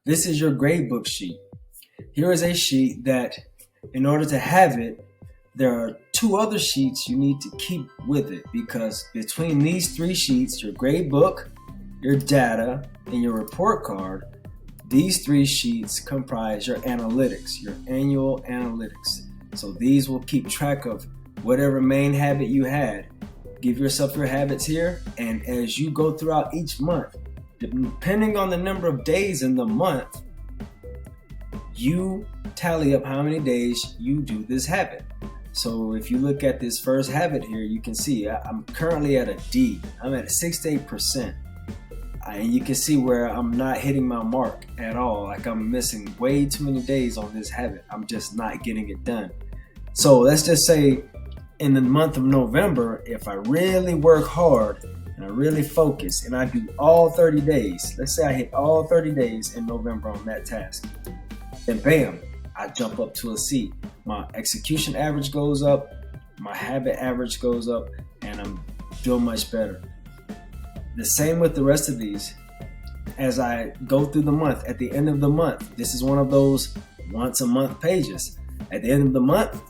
This is your gradebook sheet. Here is a sheet that, in order to have it, there are two other sheets you need to keep with it, because between these three sheets, your gradebook, your data, and your report card, these three sheets comprise your analytics, your annual analytics. So these will keep track of whatever main habit you had. Give yourself your habits here, and as you go throughout each month, depending on the number of days in the month, you tally up how many days you do this habit. So if you look at this first habit here, you can see I'm currently at a D. I'm at a 68%. And you can see where I'm not hitting my mark at all. Like, I'm missing way too many days on this habit. I'm just not getting it done. So let's just say in the month of November, if I really work hard and I really focus and I do all 30 days, let's say I hit all 30 days in November on that task, then bam, I jump up to a C. My execution average goes up, my habit average goes up, and I'm doing much better. The same with the rest of these. As I go through the month, at the end of the month, this is one of those once a month pages. At the end of the month,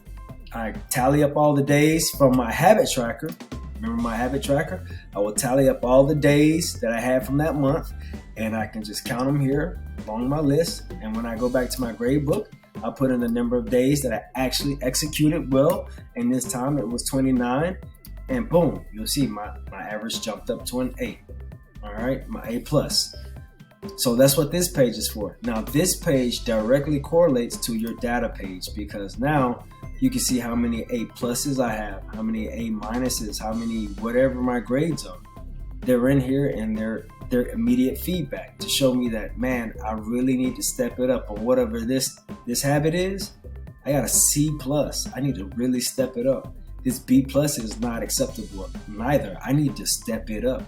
I tally up all the days from my habit tracker. Remember my habit tracker? I will tally up all the days that I had from that month, and I can just count them here along my list. And when I go back to my grade book, I'll put in the number of days that I actually executed well, and this time it was 29, and boom, you'll see my average jumped up to an A. All right, my A plus. So that's what this page is for. Now this page directly correlates to your data page, because now you can see how many A pluses I have, how many A minuses, how many whatever my grades are. They're in here, and they're immediate feedback to show me that, man, I really need to step it up on whatever this habit is. I got a C plus. I need to really step it up. This B plus is not acceptable neither. I need to step it up.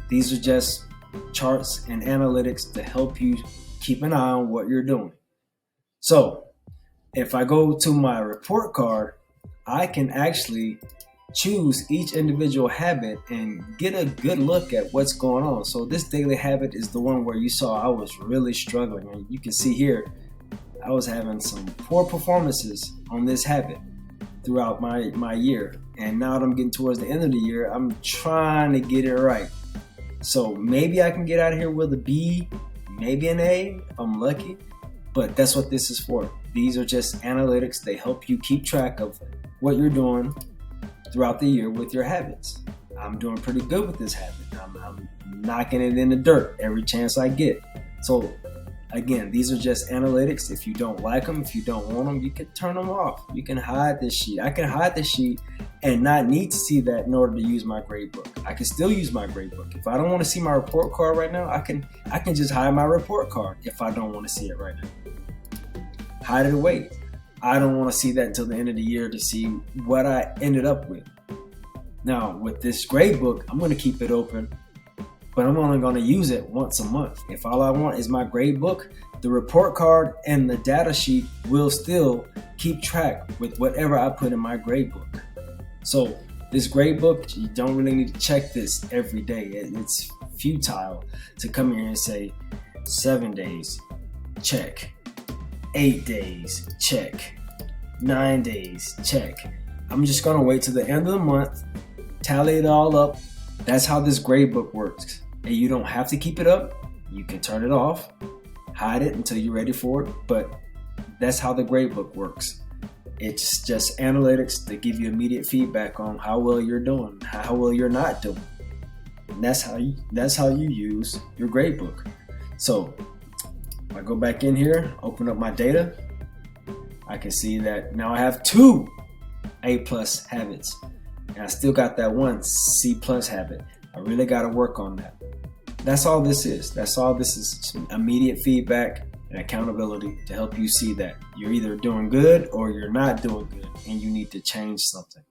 These are just charts and analytics to help you keep an eye on what you're doing. So if I go to my report card, I can actually choose each individual habit and get a good look at what's going on. So this daily habit is the one where you saw I was really struggling, and you can see here I was having some poor performances on this habit throughout my year, and now that I'm getting towards the end of the year, I'm trying to get it right. So maybe I can get out of here with a B, maybe an A if I'm lucky, but that's what this is for. These are just analytics. They help you keep track of what you're doing throughout the year with your habits. I'm doing pretty good with this habit. I'm knocking it in the dirt every chance I get. So again, these are just analytics. If you don't like them, if you don't want them, you can turn them off. You can hide this sheet. I can hide this sheet and not need to see that in order to use my gradebook. I can still use my gradebook. If I don't want to see my report card right now, I can just hide my report card if I don't want to see it right now. Hide it away. I don't want to see that until the end of the year to see what I ended up with. Now, with this gradebook, I'm going to keep it open, but I'm only going to use it once a month. If all I want is my gradebook, the report card and the data sheet will still keep track with whatever I put in my gradebook. So this gradebook, you don't really need to check this every day. It's futile to come here and say 7 days, check. 8 days, check. 9 days, check. I'm just gonna wait till the end of the month, tally it all up. That's how this gradebook works. And you don't have to keep it up. You can turn it off, hide it until you're ready for it. But that's how the gradebook works. It's just analytics to give you immediate feedback on how well you're doing, how well you're not doing. And that's how you use your gradebook. So if I go back in here, open up my data, I can see that now I have 2 A plus habits, and I still got that 1 C plus habit. I really got to work on that. That's all this is. That's all this is. Some immediate feedback and accountability to help you see that you're either doing good or you're not doing good, and you need to change something.